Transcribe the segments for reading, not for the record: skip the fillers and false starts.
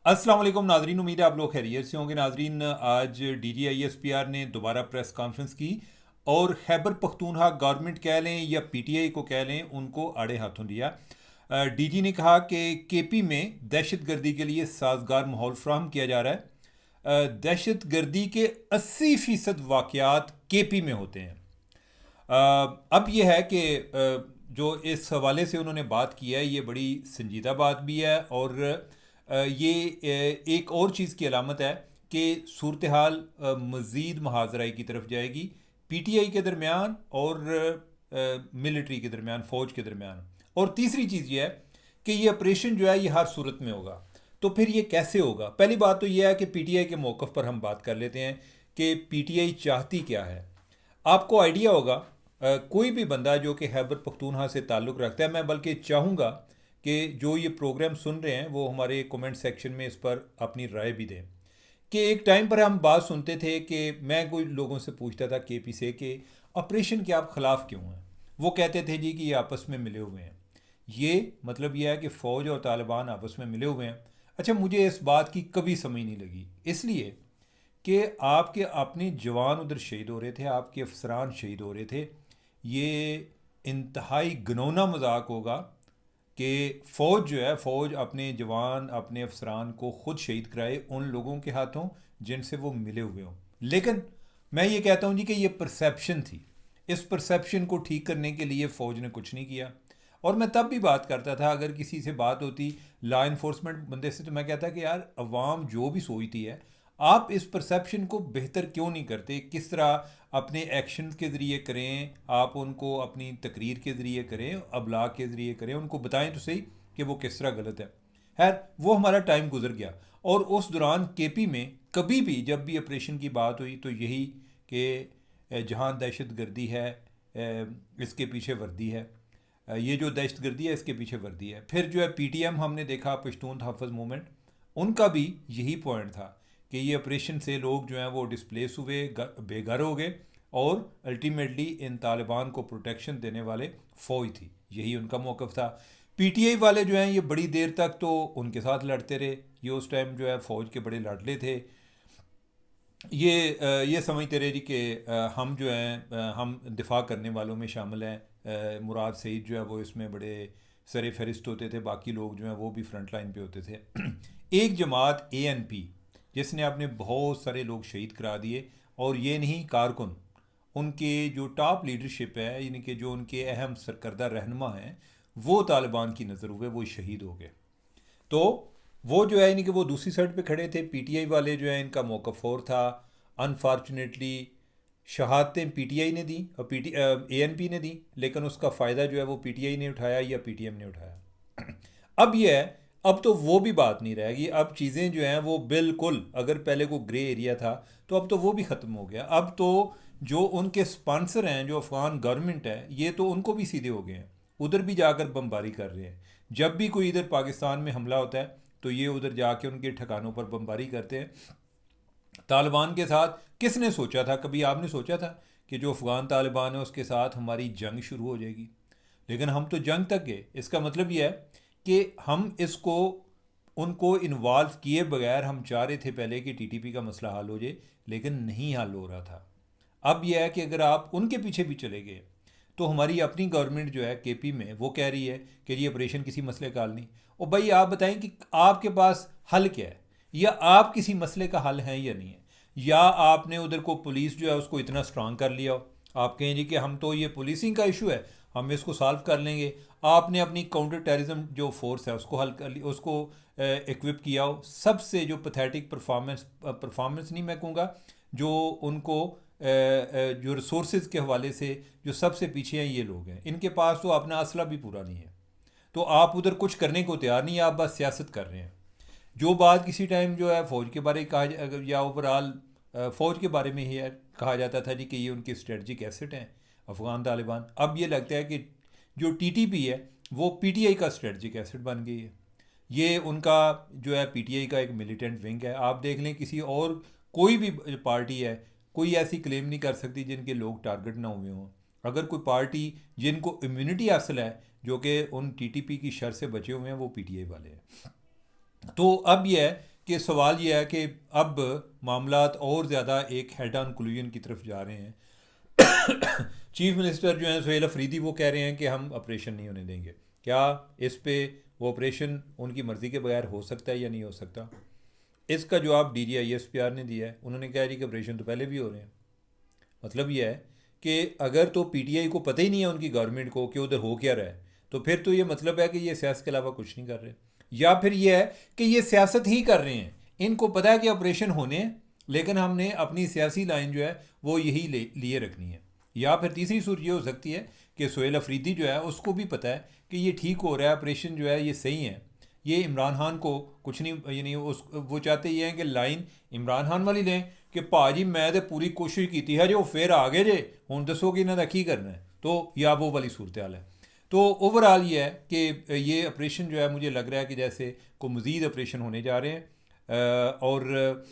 अस्सलाम वालेकुम नाजरीन, उम्मीद है आप लोग खैरियत से होंगे। नाजरीन, आज DGISPR ने दोबारा प्रेस कॉन्फ्रेंस की और खैबर पख्तूनख्वा गवर्नमेंट कह लें या PTI को कह लें, उनको आड़े हाथों लिया। DG ने कहा कि KP में दहशत गर्दी के लिए साजगार माहौल फ्राहम किया जा रहा है। दहशत गर्दी के 80% वाक़यात KP में होते हैं। अब यह है कि जो इस हवाले से उन्होंने बात की है, ये बड़ी संजीदा बात भी है और ये एक और चीज़ की अलामत है कि सूरत हाल मज़ीद महाजराई की तरफ जाएगी, PTI के दरमियान और मिलिट्री के दरमियान, फ़ौज के दरमियान। और तीसरी चीज़ ये है कि ये ऑपरेशन जो है ये हर सूरत में होगा। तो फिर ये कैसे होगा? पहली बात तो ये है कि PTI के मौक़िफ़ पर हम बात कर लेते हैं कि PTI चाहती क्या है। आपको आइडिया होगा, कोई भी बंदा जो कि खैबर पख्तूनख्वा से ताल्लुक़ रखता है, मैं बल्कि चाहूँगा कि जो ये प्रोग्राम सुन रहे हैं वो हमारे कमेंट सेक्शन में इस पर अपनी राय भी दें। कि एक टाइम पर हम बात सुनते थे कि मैं कोई लोगों से पूछता था KP से कि ऑपरेशन के आप ख़िलाफ़ क्यों हैं। वो कहते थे जी कि ये आपस में मिले हुए हैं। ये मतलब यह है कि फ़ौज और तालिबान आपस में मिले हुए हैं। अच्छा, मुझे इस बात की कभी समझ नहीं लगी, इसलिए कि आपके अपने जवान उधर शहीद हो रहे थे, आपके अफसरान शहीद हो रहे थे। ये इंतहाई घिनौना मजाक होगा कि फ़ौज जो है, फ़ौज अपने जवान अपने अफसरान को ख़ुद शहीद कराए उन लोगों के हाथों जिनसे वो मिले हुए हों। लेकिन मैं ये कहता हूँ जी कि ये परसेप्शन थी। इस परसेप्शन को ठीक करने के लिए फ़ौज ने कुछ नहीं किया। और मैं तब भी बात करता था, अगर किसी से बात होती लॉ इन्फोर्समेंट बंदे से, तो मैं कहता कि यार अवाम जो भी सोचती है, आप इस परसेप्शन को बेहतर क्यों नहीं करते? किस तरह अपने एक्शन के ज़रिए करें, आप उनको अपनी तकरीर के ज़रिए करें, अबलाग के ज़रिए करें, उनको बताएं तो सही कि वो किस तरह गलत है। खैर, वो हमारा टाइम गुजर गया और उस दौरान KP में कभी भी जब भी ऑपरेशन की बात हुई तो यही कि जहाँ दहशत गर्दी है इसके पीछे वर्दी है, ये जो दहशत गर्दी है इसके पीछे वर्दी है। फिर जो है PTM हमने देखा, पश्तून तहफ़्फ़ुज़ मूवमेंट, उनका भी यही पॉइंट था कि ये ऑपरेशन से लोग जो हैं वो डिस्प्लेस हुए, बेघर हो गए और अल्टीमेटली इन तालिबान को प्रोटेक्शन देने वाले फ़ौज थी, यही उनका मौक़िफ़ था। PTI वाले जो हैं ये बड़ी देर तक तो उनके साथ लड़ते रहे। ये उस टाइम जो है फ़ौज के बड़े लाडले थे। ये समझते रहे जी कि हम जो हैं हम दिफा करने वालों में शामिल हैं। मुराद सईद जो है वो इसमें बड़े सर फहरिस्त होते थे, बाकी लोग जो हैं वो भी फ्रंट लाइन पे होते थे। एक जमात ANP जिसने अपने बहुत सारे लोग शहीद करा दिए, और ये नहीं कारकुन, उनके जो टॉप लीडरशिप है, यानी कि जो उनके अहम सरकर्दा रहनुमा हैं, वो तालिबान की नज़र हुए, वो शहीद हो गए। तो वो जो है यानी कि वो दूसरी साइड पे खड़े थे। PTI वाले जो है इनका मौक़िफ़ और था। अनफॉर्चुनेटली शहादतें PTI ने दी और ANP ने दी, लेकिन उसका फ़ायदा जो है वो PTI ने उठाया या PTM ने उठाया। अब ये है, अब तो वो भी बात नहीं रहेगी। अब चीज़ें जो हैं वो बिल्कुल, अगर पहले को ग्रे एरिया था तो अब तो वो भी ख़त्म हो गया। अब तो जो उनके स्पॉन्सर हैं, जो अफ़गान गवर्नमेंट है, ये तो उनको भी सीधे हो गए हैं, उधर भी जाकर बमबारी कर रहे हैं। जब भी कोई इधर पाकिस्तान में हमला होता है तो ये उधर जाके उनके ठिकानों पर बमबारी करते हैं। तालिबान के साथ किसने सोचा था, कभी आपने सोचा था कि जो अफ़गान तालिबान है उसके साथ हमारी जंग शुरू हो जाएगी? लेकिन हम तो जंग तक गए। इसका मतलब यह है कि हम इसको उनको इन्वॉल्व किए बगैर हम चाह रहे थे पहले कि TTP का मसला हल हो जाए, लेकिन नहीं हल हो रहा था। अब यह है कि अगर आप उनके पीछे भी चले गए तो हमारी अपनी गवर्नमेंट जो है KP में वो कह रही है कि ये ऑपरेशन किसी मसले का हल नहीं। और भाई आप बताएं कि आपके पास हल क्या है, या आप किसी मसले का हल हैं या नहीं है, या आपने उधर को पुलिस जो है उसको इतना स्ट्रांग कर लिया हो, आप कहें जी कि हम तो ये पुलिसिंग का इशू है, हम इसको सॉल्व कर लेंगे। आपने अपनी काउंटर टेररिज्म जो फोर्स है उसको हल कर लिया, उसको इक्विप किया हो। सबसे जो पैथेटिक परफॉर्मेंस नहीं मैं कहूँगा, जो उनको जो रिसोर्सेज के हवाले से जो सबसे पीछे हैं ये लोग हैं, इनके पास तो अपना असला भी पूरा नहीं है। तो आप उधर कुछ करने को तैयार नहीं है, आप बस सियासत कर रहे हैं। जो बात किसी टाइम जो है फ़ौज के बारे में कहा, या ओवरऑल फ़ौज के बारे में ही कहा जाता था जी कि ये उनकी स्ट्रेटजिक एसेट हैं अफ़गान तालिबान। अब ये लगता है कि जो TTP है वो PTI का स्ट्रेटजिक एसेट बन गई है। ये उनका जो है PTI का एक मिलिटेंट विंग है। आप देख लें किसी और कोई भी पार्टी है, कोई ऐसी क्लेम नहीं कर सकती जिनके लोग टारगेट ना हुए हों। अगर कोई पार्टी जिनको इम्यूनिटी हासिल है, जो कि उन TTP की शर से बचे हुए हैं, वो PTI वाले हैं। तो अब यह है कि सवाल ये है कि अब मामलात और ज़्यादा एक हेड ऑन कोलिजन की तरफ जा रहे हैं। चीफ मिनिस्टर जो हैं सुहेल अफरीदी वो कह रहे हैं कि हम ऑपरेशन नहीं होने देंगे। क्या इस पे वो ऑपरेशन उनकी मर्ज़ी के बगैर हो सकता है या नहीं हो सकता? इसका जवाब DGISPR ने दिया है। उन्होंने कहा जी कि ऑपरेशन तो पहले भी हो रहे हैं। मतलब यह है कि अगर तो PTI को पता ही नहीं है उनकी गवर्नमेंट को कि उधर हो क्या रहा है, तो फिर तो ये मतलब है कि ये सियासत के अलावा कुछ नहीं कर रहे, या फिर ये है कि ये सियासत ही कर रहे हैं। इनको पता है कि ऑपरेशन होने हैं, लेकिन हमने अपनी सियासी लाइन जो है वो यही लिए रखनी है। या फिर तीसरी सूरत ये हो सकती है कि सुहेल अफरीदी जो है उसको भी पता है कि ये ठीक हो रहा है, ऑपरेशन जो है ये सही है, ये इमरान खान को कुछ नहीं, यानी उस वो चाहते ये हैं कि लाइन इमरान खान वाली लें कि भाजी मैं तो पूरी कोशिश की है जो फिर आ गए जे हूँ दसो कि इन्हों का की करना है, तो या वो वाली सूरत हाल है। तो ओवरऑल ये है कि ये ऑपरेशन जो है मुझे लग रहा है कि जैसे को मज़ीद ऑपरेशन होने जा रहे हैं, और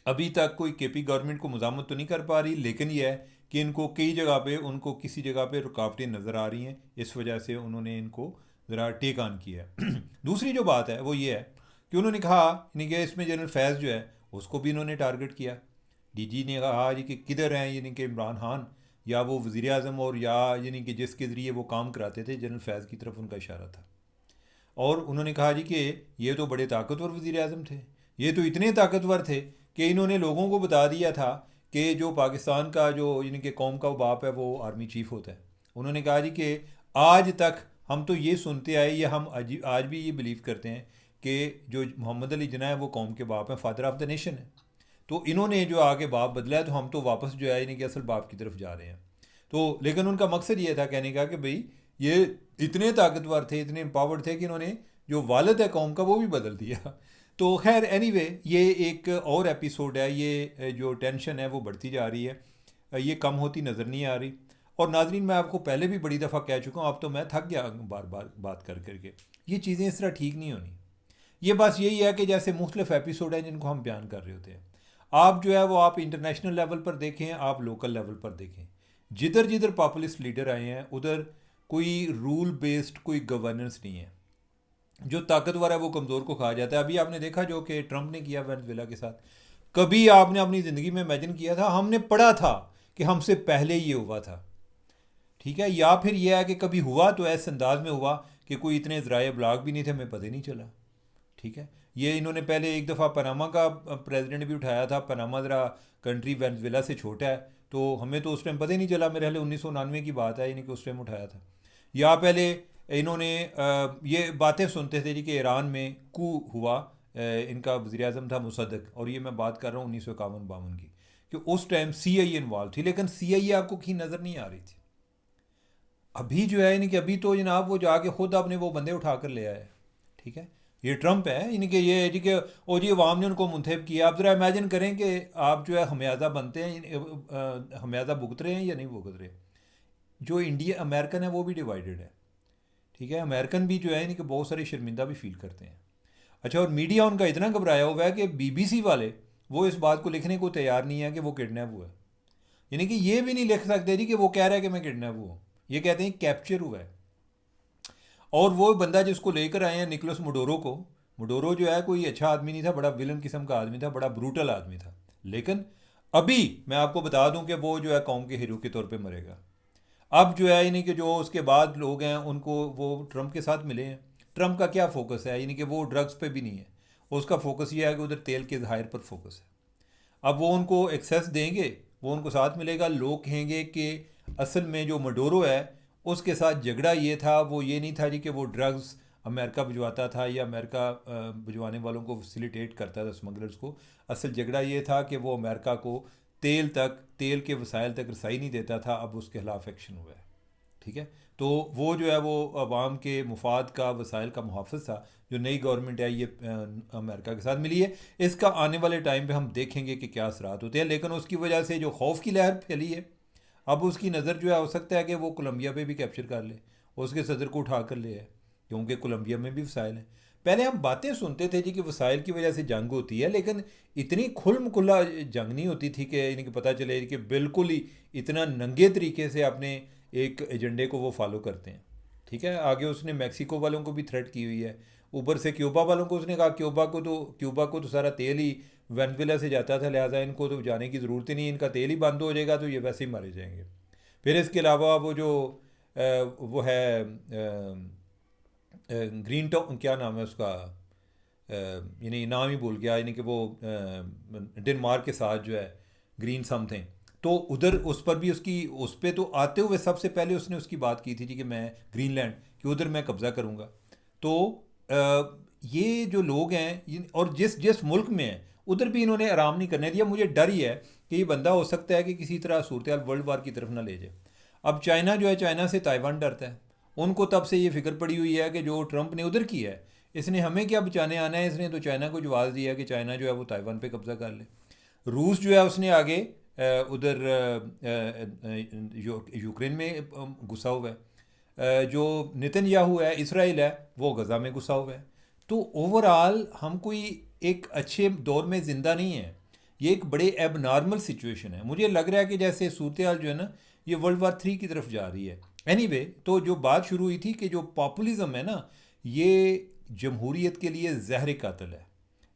अभी तक कोई KP गवर्नमेंट को मज़ामत तो नहीं कर पा रही, लेकिन यह है कि इनको कई जगह पे उनको किसी जगह पे रुकावटें नज़र आ रही हैं, इस वजह से उन्होंने इनको ज़रा टेक ऑन किया है। दूसरी जो बात है वो ये है कि उन्होंने कहा यानी कि इसमें जनरल फैज़ जो है उसको भी इन्होंने टारगेट किया। DG ने कहा जी कि किधर हैं, यानी कि इमरान खान या वो वज़ीर आज़म, और या यानी कि जिसके ज़रिए वो काम कराते थे, जनरल फैज़ की तरफ उनका इशारा था। और उन्होंने कहा जी कि ये तो बड़े ताकतवर वज़ीर आज़म थे, ये तो इतने ताकतवर थे कि इन्होंने लोगों को बता दिया था कि जो पाकिस्तान का जो यानी कि कौम का बाप है वो आर्मी चीफ होता है। उन्होंने कहा जी कि आज तक हम तो ये सुनते आए, या हम आज भी ये बिलीव करते हैं कि जो मोहम्मद अली जिन्ना है वो कौम के बाप हैं, फादर ऑफ द नेशन है। तो इन्होंने जो आगे बाप बदला है, तो हम तो वापस जो है यानी कि असल बाप की तरफ जा रहे हैं। तो लेकिन उनका मकसद ये था कहने का कि भाई ये इतने ताकतवर थे, इतने एम्पावर्ड थे कि इन्होंने जो वालिद है कौम का वो भी बदल दिया। तो खैर एनीवे ये एक और एपिसोड है, ये जो टेंशन है वो बढ़ती जा रही है, ये कम होती नज़र नहीं आ रही। और नाजरीन मैं आपको पहले भी बड़ी दफ़ा कह चुका हूँ, अब तो मैं थक गया बार बार बात कर करके। ये चीज़ें इस तरह ठीक नहीं होनी। ये बस यही है कि जैसे मुख्तलिफ एपिसोड हैं जिनको हम बयान कर रहे होते हैं, आप जो है वो आप इंटरनेशनल लेवल पर देखें, आप लोकल लेवल पर देखें, जिधर जिधर पॉपुलिस्ट लीडर आए हैं उधर कोई रूल बेस्ड कोई गवर्नेंस नहीं है। जो ताकतवर है वो कमज़ोर को खा जाता है। अभी आपने देखा जो कि ट्रंप ने किया वेनेजुएला के साथ, कभी आपने अपनी ज़िंदगी में इमेजिन किया था? हमने पढ़ा था कि हमसे पहले ये हुआ था, ठीक है, या फिर यह है कि कभी हुआ तो ऐसे अंदाज में हुआ कि कोई इतने ज़राए ब्लॉग भी नहीं थे, हमें पता ही नहीं चला। ठीक है, ये इन्होंने पहले एक दफ़ा पनामा का प्रेसिडेंट भी उठाया था। पनामा ज़रा कंट्री वेनेजुएला से छोटा है, तो हमें तो उस टाइम पता ही नहीं चला। मेरे ख्याल 1999 की बात है, यानी कि उस टाइम उठाया था। या पहले इन्होंने ये बातें सुनते थे जी कि ईरान में कू हुआ, इनका वज़ीर आज़म था मुसद्दक, और ये मैं बात कर रहा हूँ 1951-52 की, कि उस टाइम CIA इन्वॉल्व थी, लेकिन CIA आपको कहीं नज़र नहीं आ रही थी। अभी जो है यानी कि अभी तो जनाब वो जाके खुद अपने वो बंदे उठा कर ले आए। ठीक है, ये ट्रंप है, यानी कि ये जी कि ओ जी अवाम ने उनको मुंतखब किया। आप ज़रा इमेजिन करें कि आप जो है हमेयाजा बनते हैं, हमेयाजा भुगत रहे हैं या नहीं भुगत रहे। जो इंडिया अमेरिकन है वो भी डिवाइडेड है। ठीक है, अमेरिकन भी जो है यानी कि बहुत सारे शर्मिंदा भी फील करते हैं। अच्छा, और मीडिया उनका इतना घबराया हुआ है कि BBC वाले वो इस बात को लिखने को तैयार नहीं है कि वो किडनैप हुआ है। यानी कि ये भी नहीं लिख सकते जी कि वो कह रहा है कि मैं किडनैप हुआ हूँ, ये कहते हैं कैप्चर हुआ है। और वो बंदा जिसको लेकर आए हैं निकोलस मोडोरो को, मोडोरो जो है कोई अच्छा आदमी नहीं था, बड़ा विलन किस्म का आदमी था, बड़ा ब्रूटल आदमी था। लेकिन अभी मैं आपको बता दूं कि वो जो है कौम के हीरो के तौर पे मरेगा। अब जो है यानी कि जो उसके बाद लोग हैं उनको वो ट्रंप के साथ मिले हैं। ट्रंप का क्या फोकस है, यानी कि वो ड्रग्स पे भी नहीं है, उसका फोकस ये है कि उधर तेल के ज़ाहिर पर फोकस है। अब वो उनको एक्सेस देंगे, वो उनको साथ मिलेगा, लोग कहेंगे कि असल में जो मडोरो है उसके साथ झगड़ा ये था, वो ये नहीं था जी कि वो ड्रग्स अमेरिका भिजवाता था या अमेरिका भिजवाने वालों को फैसिलिटेट करता था, स्मगलर्स को। असल झगड़ा ये था कि वो अमेरिका को तेल के वसाइल तक रसाई नहीं देता था, अब उसके खिलाफ एक्शन हुआ है। ठीक है, तो वो जो है वो अवाम के मुफाद का वसाइल का मुहाफ़िज़ था। जो नई गवर्नमेंट है ये अमेरिका के साथ मिली है, इसका आने वाले टाइम पे हम देखेंगे कि क्या असरात होते हैं। लेकिन उसकी वजह से जो खौफ की लहर फैली है, अब उसकी नज़र जो है हो सकता है कि वो कोलंबिया पे भी कैप्चर कर ले, उसके सदर को उठा कर ले आए, क्योंकि कोलंबिया में भी वसाइल हैं। पहले हम बातें सुनते थे जी कि वसाइल की वजह से जंग होती है, लेकिन इतनी खुल्म खुला जंग नहीं होती थी कि यानी कि पता चले कि बिल्कुल ही इतना नंगे तरीके से अपने एक एजेंडे को वो फॉलो करते हैं। ठीक है, आगे उसने मैक्सिको वालों को भी थ्रेट की हुई है, ऊपर से क्यूबा वालों को उसने कहा क्यूबा को तो सारा तेल ही वेनेजुएला से जाता था, लिहाजा इनको तो जाने की ज़रूरत ही नहीं, इनका तेल ही बंद हो जाएगा तो ये वैसे ही मारे जाएंगे। फिर इसके अलावा वो जो वो है ग्रीन टाउन, क्या नाम है उसका, यानी नाम ही भूल गया, यानी कि वो डेनमार्क के साथ जो है ग्रीन समथिंग, तो उधर उस पर भी उसकी उस पर तो आते हुए सबसे पहले उसने उसकी बात की थी जी कि मैं ग्रीनलैंड कि उधर मैं कब्ज़ा करूँगा। तो ये जो लोग हैं और जिस जिस मुल्क में हैं उधर भी इन्होंने आराम नहीं करने दिया। मुझे डर ही है कि ये बंदा हो सकता है कि किसी तरह सूरत हाल वर्ल्ड वार की तरफ ना ले जाए। अब चाइना जो है, चाइना से ताइवान डरता है, उनको तब से ये फिक्र पड़ी हुई है कि जो ट्रंप ने उधर किया है इसने हमें क्या बचाने आना है, इसने तो चाइना को जवाब दिया कि चाइना जो है वो ताइवान पे कब्ज़ा कर ले। रूस जो है उसने आगे उधर यूक्रेन में घुसा हुआ है। जो नेतन्याहू है, इसराइल है, वो गज़ा में घुसा हुआ है। तो ओवरऑल हम कोई एक अच्छे दौर में ज़िंदा नहीं है, ये एक बड़े एबनॉर्मल सिचुएशन है। मुझे लग रहा है कि जैसे सूरत हाल जो है ना ये वर्ल्ड वार 3 की तरफ जा रही है। एनीवे तो जो बात शुरू हुई थी कि जो पॉपुलिज्म है ना ये जमहूरियत के लिए जहर कातिल है।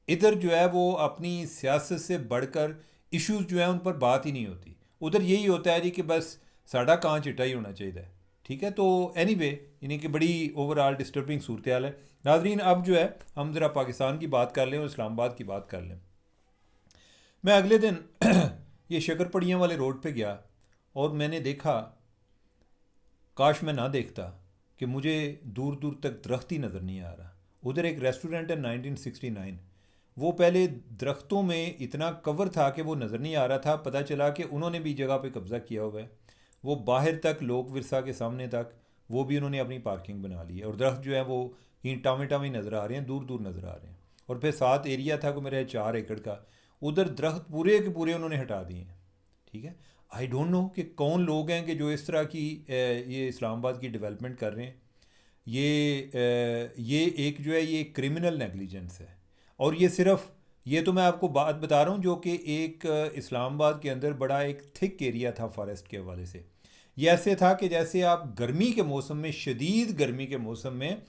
इधर जो है वो अपनी सियासत से बढ़कर इश्यूज जो है उन पर बात ही नहीं होती, उधर यही होता है जी कि बस साड़ा कां चिट्टा ही होना चाहिए। ठीक है, तो एनीवे यानी कि बड़ी ओवरऑल डिस्टर्बिंग सूरत हाल है। नाजरीन अब जो है हम ज़रा पाकिस्तान की बात कर लें और इस्लामाबाद की बात कर लें। मैं अगले दिन ये शक्करपड़ियाँ वाले रोड पे गया और मैंने देखा, काश मैं ना देखता, कि मुझे दूर दूर तक दरख्त ही नज़र नहीं आ रहा। उधर एक रेस्टोरेंट है 1969, वो पहले दरख्तों में इतना कवर था कि वो नज़र नहीं आ रहा था। पता चला कि उन्होंने भी जगह पे कब्ज़ा किया हुआ है, वो बाहर तक लोक विरसा के सामने तक वो भी उन्होंने अपनी पार्किंग बना ली है। और दरख्त जो है वो कहीं टामे टामे नज़र आ रहे हैं, दूर दूर नज़र आ रहे हैं। और फिर साथ एरिया था को मेरे 4 एकड़ का, उधर दरख्त पूरे के पूरे उन्होंने हटा दिए हैं। ठीक है, आई डोंट नो कि कौन लोग हैं कि जो इस तरह की ये इस्लामाबाद की डेवलपमेंट कर रहे हैं। ये एक जो है ये क्रिमिनल नेगलिजेंस है। और ये सिर्फ, ये तो मैं आपको बात बता रहा हूँ जो कि एक इस्लामाबाद के अंदर बड़ा एक थिक एरिया था फॉरेस्ट के हवाले से। ये ऐसे था कि जैसे आप गर्मी के मौसम में, शदीद गर्मी के मौसम में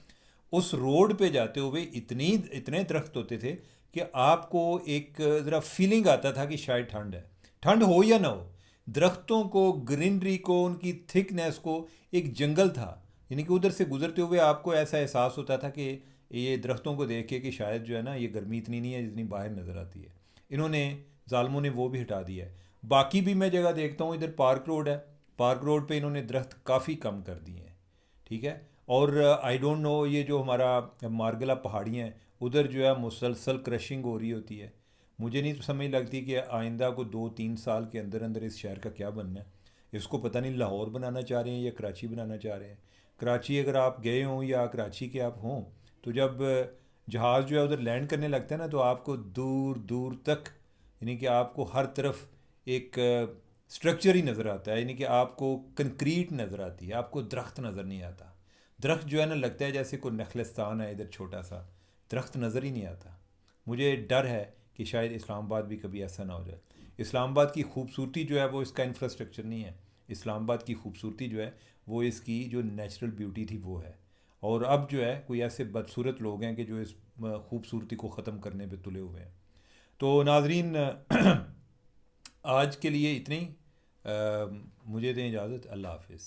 उस रोड पे जाते हुए इतने दरख्त होते थे कि आपको एक ज़रा फीलिंग आता था कि शायद ठंड है। ठंड हो या ना हो, दरख्तों को, ग्रीनरी को, उनकी थिकनेस को, एक जंगल था। यानी कि उधर से गुजरते हुए आपको ऐसा एहसास होता था कि ये दरख्तों को देख के कि शायद जो है ना ये गर्मी इतनी नहीं है जितनी बाहर नज़र आती है। इन्होंने, जालमों ने वो भी हटा दिया है। बाकी भी मैं जगह देखता हूँ, इधर पार्क रोड है, पार्क रोड पे इन्होंने दरख्त काफ़ी कम कर दिए हैं। ठीक है, और आई डोंट नो ये जो हमारा मारगला पहाड़ियाँ हैं उधर जो है मुसलसल क्रशिंग हो रही होती है। मुझे नहीं समझ लगती कि आइंदा को 2-3 साल के अंदर अंदर इस शहर का क्या बनना है। इसको पता नहीं लाहौर बनाना चाह रहे हैं या कराची बनाना चाह रहे हैं। कराची अगर आप गए हों या कराची के आप हों तो जब जहाज़ जो है उधर लैंड करने लगता है ना तो आपको दूर दूर तक, यानी कि आपको हर तरफ एक स्ट्रक्चर ही नज़र आता है, यानी कि आपको कंक्रीट नज़र आती है, आपको दरख्त नज़र नहीं आता। दरख्त जो है ना लगता है जैसे कोई नखलिस्तान है इधर छोटा सा, दरख्त नज़र ही नहीं आता। मुझे डर है कि शायद इस्लामाबाद भी कभी ऐसा ना हो जाए। इस्लामाबाद की खूबसूरती जो है वो इसका इंफ्रास्ट्रक्चर नहीं है, इस्लामाबाद की खूबसूरती जो है वो इसकी जो नेचुरल ब्यूटी थी वो है। और अब जो है कोई ऐसे बदसूरत लोग हैं कि जो इस खूबसूरती को ख़त्म करने पे तुले हुए हैं। तो नाजरीन आज के लिए इतनी, मुझे दें इजाज़त, अल्लाह हाफिज़।